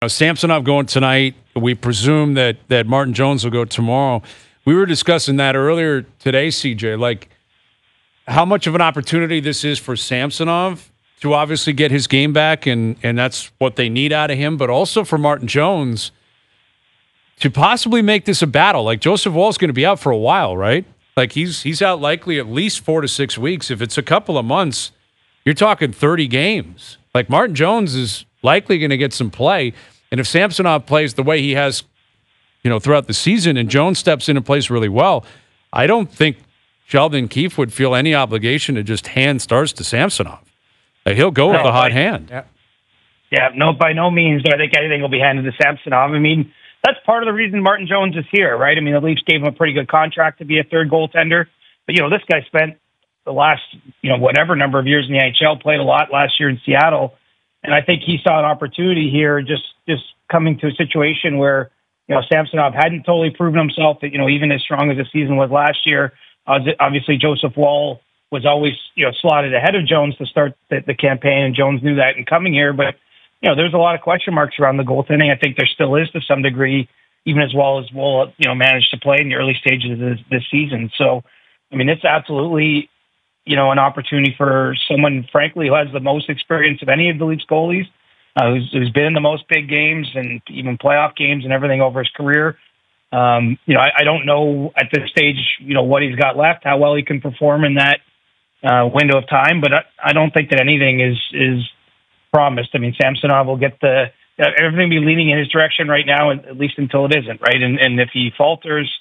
Samsonov going tonight. We presume that Martin Jones will go tomorrow. We were discussing that earlier today, CJ, like how much of an opportunity this is for Samsonov to obviously get his game back, and that's what they need out of him, but also for Martin Jones to possibly make this a battle. Like Joseph Woll is going to be out for a while, right? Like he's out likely at least 4 to 6 weeks. If it's a couple of months, you're talking 30 games. Like Martin Jones is likely going to get some play. And if Samsonov plays the way he has, throughout the season and Jones steps in and plays really well, I don't think Sheldon Keefe would feel any obligation to just hand starts to Samsonov. Like he'll go with the hot hand. Yeah, no, by no means do I think anything will be handed to Samsonov. I mean, that's part of the reason Martin Jones is here, right? I mean, the Leafs gave him a pretty good contract to be a third goaltender. But, this guy spent the last, whatever number of years in the NHL, played a lot last year in Seattle. And I think he saw an opportunity here just coming to a situation where, Samsonov hadn't totally proven himself, that, even as strong as the season was last year. Obviously, Joseph Woll was always, slotted ahead of Jones to start the campaign, and Jones knew that in coming here. But, there's a lot of question marks around the goaltending. I think there still is to some degree, even as well as Woll, managed to play in the early stages of this season. So, I mean, it's absolutely, an opportunity for someone, frankly, who has the most experience of any of the Leafs goalies, who's been in the most big games and even playoff games and everything over his career. I don't know at this stage, what he's got left, how well he can perform in that window of time, but I don't think that anything is promised. I mean, Samsonov will get everything be leaning in his direction right now, at least until it isn't, right? And if he falters,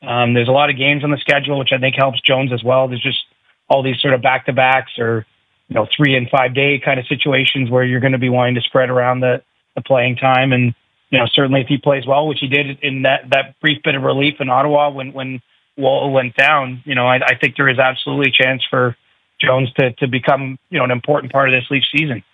there's a lot of games on the schedule, which I think helps Jones as well. There's just all these sort of back-to-backs or, 3 and 5 day kind of situations where you're going to be wanting to spread around the playing time. And, certainly if he plays well, which he did in that brief bit of relief in Ottawa when Woll went down, I think there is absolutely a chance for Jones to become, an important part of this Leafs season.